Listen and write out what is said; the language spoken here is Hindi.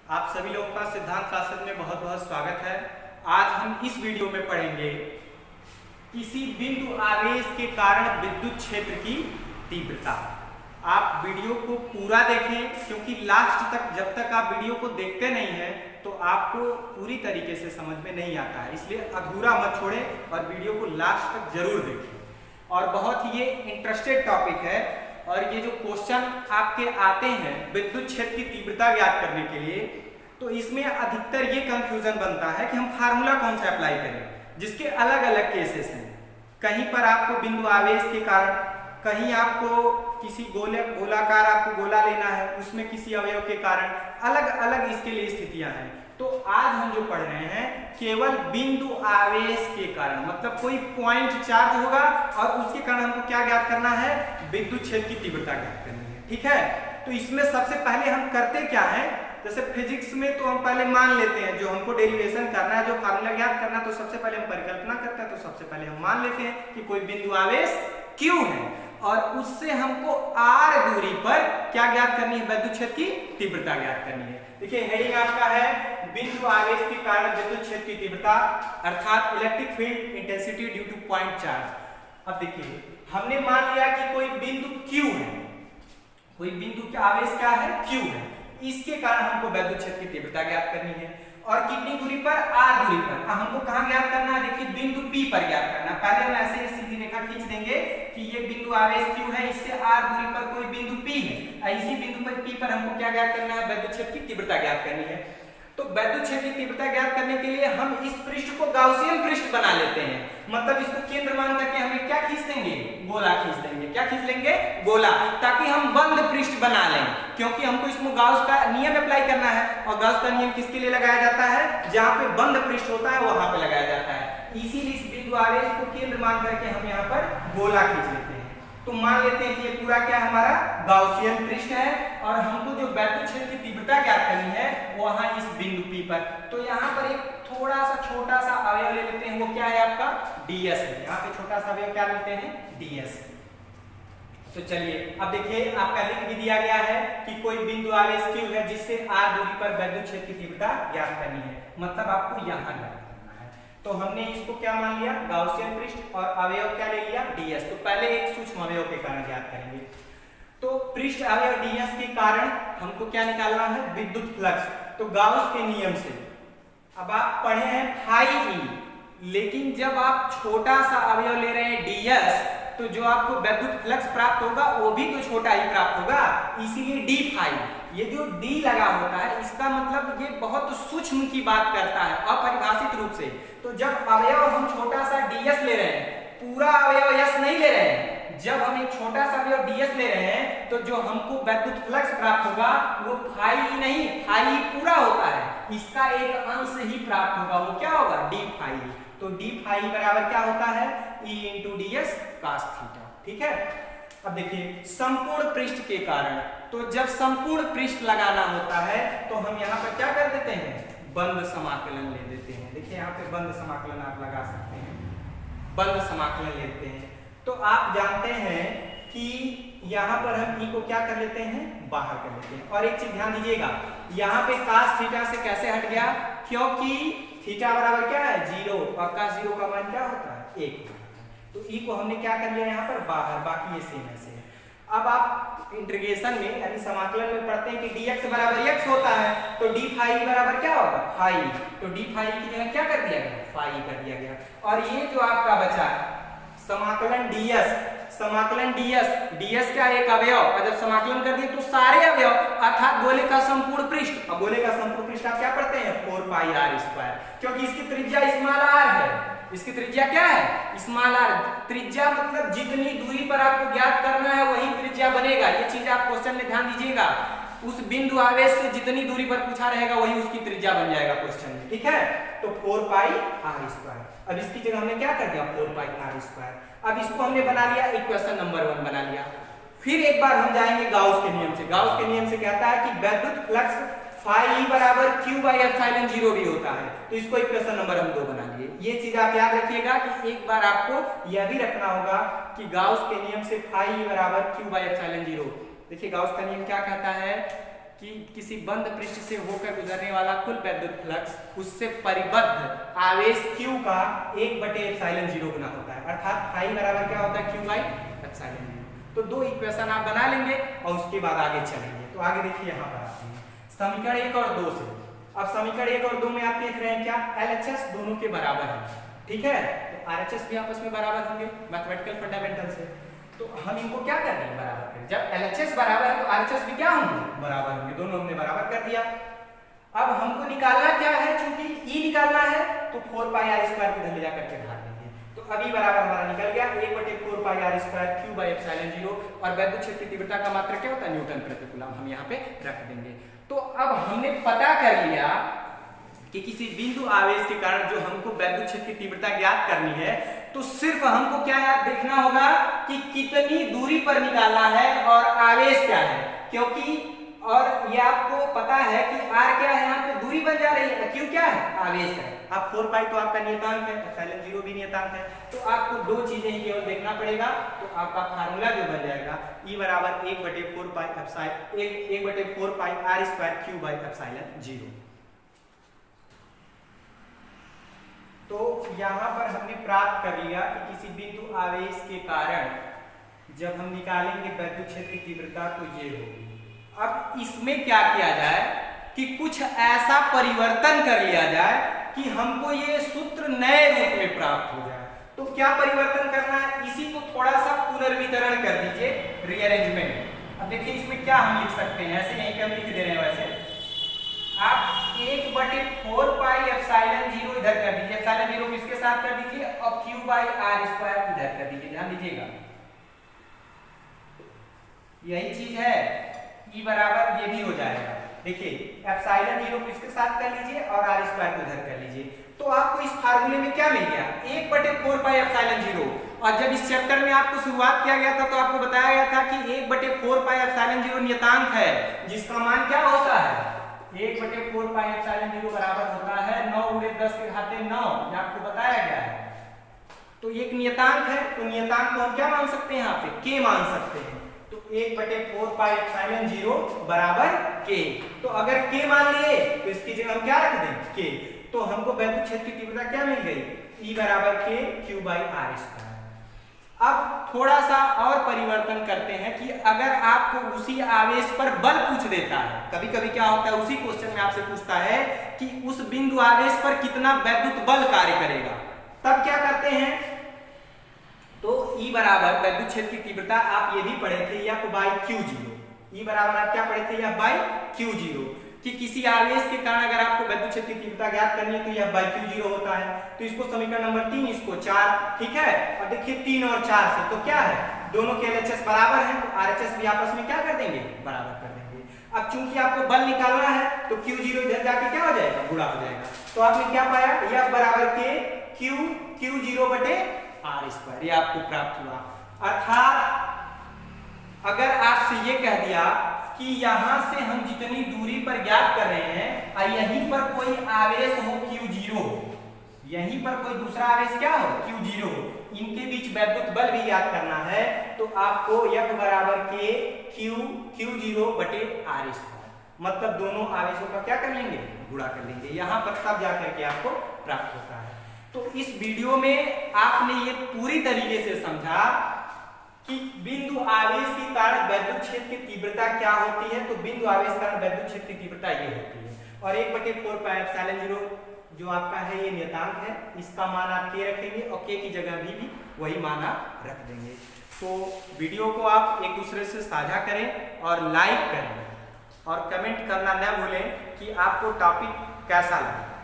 आप सभी लोगों का सिद्धांत क्लासेस में बहुत बहुत स्वागत है। आज हम इस वीडियो में पढ़ेंगे किसी बिंदु आवेश के कारण विद्युत क्षेत्र की तीव्रता। आप वीडियो को पूरा देखें क्योंकि लास्ट तक जब तक आप वीडियो को देखते नहीं हैं तो आपको पूरी तरीके से समझ में नहीं आता है, इसलिए अधूरा मत छोड़ें और वीडियो को लास्ट तक जरूर देखें। और बहुत ये इंटरेस्टेड टॉपिक है और ये जो क्वेश्चन आपके आते हैं विद्युत क्षेत्र की तीव्रता ज्ञात करने के लिए, तो इसमें अधिकतर ये कंफ्यूजन बनता है कि हम फार्मूला कौन सा अप्लाई करें, जिसके अलग अलग केसेस हैं। कहीं पर आपको बिंदु आवेश के कारण, कहीं आपको किसी गोलाकार आपको गोला लेना है उसमें किसी अवयव के कारण, अलग अलग इसके लिए स्थितियां हैं। तो आज हम जो पढ़ रहे हैं केवल बिंदु आवेश के कारण, मतलब कोई पॉइंट चार्ज होगा और उसके कारण हमको क्या ज्ञात करना है, विद्युत क्षेत्र की तीव्रता ज्ञात करनी है। ठीक है, तो इसमें सबसे पहले हम करते क्या है, जैसे फिजिक्स में तो हम पहले मान लेते हैं जो हमको डेरिवेशन करना है, जो फार्मूला ज्ञात करना है, तो सबसे पहले हम परिकल्पना करते हैं। तो सबसे पहले हम मान लेते हैं कि कोई बिंदु आवेश Q है और उससे हमको r दूरी पर क्या ज्ञात करनी है, विद्युत क्षेत्र की तीव्रता ज्ञात करनी है। देखिए हेडिंग आपका है बिंदु आवेश के कारण विद्युत क्षेत्र की तीव्रता अर्थात electric field intensity due two point charge. अब देखिए हमने मान लिया कि कोई बिंदु Q है, कोई बिंदु का आवेश क्या है, Q है, इसके कारण हमको विद्युत क्षेत्र की तीव्रता ज्ञात करनी है। और कितनी दूरी पर, r दूरी पर। हमको कहां ज्ञात करना है, देखिए बिंदु P पर ज्ञात करना है। पहले हम ऐसे सीधी रेखा खींच देंगे कि ये बिंदु आवेश Q है, इससे r दूरी पर कोई बिंदु P है, इसी बिंदु पर P पर हमको क्या ज्ञात करना है, विद्युत क्षेत्र की तीव्रता ज्ञात करनी है। तो विद्युत क्षेत्र की तीव्रता ज्ञात करने के लिए हम इस पृष्ठ को गाउसियन पृष्ठ बना लेते हैं, मतलब इसको केंद्र मान करके हमें क्या खींच देंगे, गोला खींच देंगे। क्या खींच लेंगे, गोला, ताकि हम बंद पृष्ठ बना लें, क्योंकि हमको इसमें गाउस का नियम अप्लाई करना है। और गाउस का नियम किसके लिए लगाया जाता है, जहां पे बंद पृष्ठ होता है वहां पे लगाया जाता है। इसीलिए इस बिंदु आवेश को केंद्र मान करके हम यहाँ पर गोला खींच लेते हैं। तो मान लेते हैं कि ये पूरा क्या हमारा गाउसियन पृष्ठ है और हमको जो विद्युत क्षेत्र की तीव्रता ज्ञात करनी है वहां इस बिंदु P पर। तो यहाँ पर एक थोड़ा सा छोटा सा अवयव ले लेते हैं, वो क्या है आपका ds है। यहाँ पे छोटा सा अवयव क्या लेते हैं, ds। तो चलिए अब देखिए आपका लिख भी दिया गया है कि कोई बिंदु आवेश Q है जिससे r दूरी पर विद्युत क्षेत्र की तीव्रता ज्ञात करनी है, मतलब आपको यहाँ ज्ञात करना है। तो हमने इसको क्या मान लिया, गाउसियन पृष्ठ, और अवयव क्या ले लिया, ds। तो पहले एक सूक्ष्म अवयव के कारण ज्ञात करेंगे। तो पृष्ठ अवयव ds के कारण हमको क्या निकालना है, विद्युत फ्लक्स। तो गाउस के नियम से अब आप पढ़े हैं फाई ई, लेकिन जब आप छोटा सा अवयव ले रहे हैं ds, तो जो आपको विद्युत फ्लक्स प्राप्त होगा वो भी तो छोटा ही प्राप्त होगा, इसीलिए डी फाई। ये जो डी लगा होता है इसका मतलब ये बहुत सूक्ष्म की बात करता है, अपरिभाषित रूप से। तो जब अवयव हम छोटा सा ds ले रहे हैं, पूरा अवयव s नहीं ले रहे हैं, जब हम एक छोटा सा अवयव ds ले रहे हैं तो जो हमको विद्युत फ्लक्स प्राप्त होगा वो फाई नहीं, फाई पूरा होता है, इसका एक अंश ही प्राप्त होगा, वो क्या होगा, डी फाई। तो डी फाई बराबर क्या होता है, E into ds cos theta. ठीक है, अब देखिए संपूर्ण पृष्ठ के कारण, तो जब संपूर्ण पृष्ठ लगाना होता है तो हम यहाँ पर क्या कर देते हैं, बंद समाकलन ले देते हैं। देखिए यहाँ पे बंद समाकलन आप लगा सकते हैं, बंद समाकलन लेते हैं। तो आप जानते हैं कि यहाँ पर हम E को क्या कर लेते हैं, बाहर कर लेते हैं। और एक चीज ध्यान दीजिएगा, यहाँ पे cos थीटा से कैसे हट गया, क्योंकि थीटा बराबर क्या है, 0, और cos 0 का मान क्या होता है, 1। तो E को हमने क्या कर लिया यहाँ पर बाहर, बाकी ये सेम ऐसे है। अब आप इंटीग्रेशन में यानी समाकलन में पढ़ते हैं कि dx बराबर x होता है, तो d फाई बराबर क्या होगा, फाई। तो d फाई की जगह क्या कर दिया गया, फाई कर दिया गया। और ये जो आपका बचा है समाकलन ds, समाकलन ds का एक अवयव, और जब समाकलन कर दिए तो सारे अवयव अर्थात गोले का संपूर्ण पृष्ठ। अब गोले का संपूर्ण पृष्ठ आप क्या पढ़ते हैं, 4 पाई r स्क्वायर, क्योंकि इसकी त्रिज्या स्मॉल r है। इसकी त्रिज्या क्या है, स्मॉल r। त्रिज्या मतलब जितनी दूरी पर आपको ज्ञात करना है वही त्रिज्या बनेगा। ये चीज आप क्वेश्चन में ध्यान दीजिएगा, उस बिंदु आवेश से जितनी दूरी पर पूछा रहेगा वही उसकी त्रिज्या बन जाएगा क्वेश्चन में। ठीक है, तो 4 पाई r स्क्वायर। अब इसकी जगह हमने क्या कर दिया, 4 पाई r स्क्वायर। अब इसको हमने बना लिया, इक्वेशन नंबर 1 बना लिया। फिर एक बार हम जाएंगे गाउस के नियम से। गाउस के नियम से कहता है कि विद्युत फ्लक्स फाई बराबर q बाई एप्सिलॉन 0 भी होता है। तो इसको इक्वेशन नंबर हम 2 बना लिए। ये चीज आप याद रखिएगा कि एक बार आपको यह भी रखना होगा कि गाउस के नियम से फाई बराबर q बाई एप्सिलॉन 0। देखिए गाउस का नियम क्या कहता है कि किसी बंद पृष्ठ से होकर गुजरने वाला कुल वैद्युत फ्लक्स उससे परिबद्ध आवेश Q का 1/ε0 गुना होता है, अर्थात फाई बराबर क्या होता है Q/ε0। तो दो इक्वेशन आप बना लेंगे और उसके बाद आगे चलेंगे। तो आगे देखिए यहाँ पर आते हैं समीकरण 1 और 2 से। अब समीकरण 1 और 2 में आप देख रहे हैं क्या LHS दोनों के बराबर है, ठीक है, तो RHS भी आपस में बराबर होंगे मैथमेटिकल फंडामेंटल से। तो हम इनको क्या कर रहे हैं बराबर कर, जब LHS बराबर है तो RHS भी क्या होंगे बराबर होंगे, दोनों हमने बराबर कर दिया। अब हमको निकालना क्या है, चूंकि E निकालना है तो 4πr² को इधर ले जाकर के ढाल देंगे। तो अभी बराबर हमारा निकल गया 1/4πr² Q/ε0 और वैद्युत क्षेत्र की तीव्रता का मात्रक क्या होता है न्यूटन प्रति कूलम, हम यहाँ पे रख देंगे। तो अब हमने पता कर लिया कि किसी बिंदु आवेश के कारण जो हमको वैद्युत क्षेत्र की तीव्रता ज्ञात करनी है, तो सिर्फ हमको क्या याद देखना होगा कि कितनी दूरी पर निकालना है और आवेश क्या है, क्योंकि और ये आपको पता है कि r क्या है, यहाँ पे दूरी बन जा रही है, q क्या है आवेश है। अब 4π तो आपका नियतांक है, ε0 भी नियतांक है, तो आपको दो चीजें ही केवल देखना पड़ेगा। तो आपका फार्मूला जो बन जाएगा E बराबर 1/4πr² Q/ε0। तो यहाँ पर हमने प्राप्त कर लिया कि किसी बिंदु आवेश के कारण जब हम निकालेंगे वैद्युत क्षेत्र की तीव्रता तो ये होगी। अब इसमें क्या किया जाए कि कुछ ऐसा परिवर्तन कर लिया जाए कि हमको ये सूत्र नए रूप में प्राप्त हो जाए। तो क्या परिवर्तन करना है, इसी को थोड़ा सा पुनर्वितरण कर दीजिए, रीअरेंजमेंट। अब देखिए इसमें क्या हम लिख सकते हैं, ऐसे नहीं कि हम लिख दे रहे हैं, वैसे आप 1/4πε0 इधर कर दीजिए, ε0 किसके साथ कर दीजिए और Q/r² इधर कर दीजिए, ध्यान दीजिएगा यही चीज है। E बराबर ये भी हो जाएगा, देखिए ε0 किसके साथ कर लीजिए और r² को इधर कर लीजिए। तो आपको इस फार्मूले में क्या मिल गया 1/4πε0। और जब इस चैप्टर में आपको शुरुआत किया गया था तो आपको बताया गया था कि 1/4πε0 नियतांक है, जिसका मान क्या होता है 1/4πε0 बराबर होता है 9×10⁻⁹, ये आपको बताया गया है। तो एक नियतांक है, तो नियतांक को हम क्या मान सकते हैं यहाँ पे k मान सकते हैं। तो 1/4πε0 बराबर k। तो अगर k मान लिए तो इसकी जगह हम क्या रख दें k। तो हमको वैद्युत क्षेत्र की तीव्रता क्या मिल गई E बराबर k Q/r²। अब थोड़ा सा और परिवर्तन करते हैं कि अगर आपको उसी आवेश पर बल पूछ देता है, कभी कभी क्या होता है उसी क्वेश्चन में आपसे पूछता है कि उस बिंदु आवेश पर कितना वैद्युत बल कार्य करेगा, तब क्या करते हैं। तो E बराबर वैद्युत क्षेत्र की तीव्रता आप ये भी पढ़े थे F/Q0। E बराबर आप क्या पढ़े थे F/Q0 कि किसी आवेश के कारण अगर आपको वैद्युत क्षेत्र की तीव्रता ज्ञात करनी है तो यह F/Q0 होता है। तो इसको समीकरण नंबर 3, इसको 4, ठीक है। और देखिए 3 और 4 से तो क्या है दोनों के LHS बराबर हैं, तो RHS भी आपस में क्या कर देंगे बराबर कर देंगे। अब चूंकि आपको बल निकालना है तो Q0 इधर जाके क्या हो जाएगा गुणा हो जाएगा। तो आपने क्या पाया F बराबर के Q0/r², ये आपको प्राप्त हुआ। अर्थात अगर आपसे ये कह दिया कि यहाँ से हम जितनी दूरी पर ज्ञात कर रहे हैं और यहीं पर कोई आवेश हो Q0, यहीं पर कोई दूसरा आवेश क्या हो Q0, इनके बीच वैद्युत बल भी ज्ञात करना है, तो आपको F बराबर के Q0/r², मतलब दोनों आवेशों का क्या कर लेंगे गुणा कर लेंगे, यहाँ पर तब जाकर के आपको प्राप्त होता है। तो इस वीडियो में आपने ये पूरी तरीके से समझा कि बिंदु आवेश के कारण वैद्युत क्षेत्र की तीव्रता क्या होती है। तो बिंदु आवेश के कारण वैद्युत क्षेत्र की तीव्रता ये होती है, और 1/4πε0 जो आपका है ये नियतांक है, इसका मान आप k रखेंगे और k की जगह भी वही मान आप रख देंगे। तो वीडियो को आप एक दूसरे से साझा करें और लाइक करें और कमेंट करना न भूलें कि आपको टॉपिक कैसा लगा।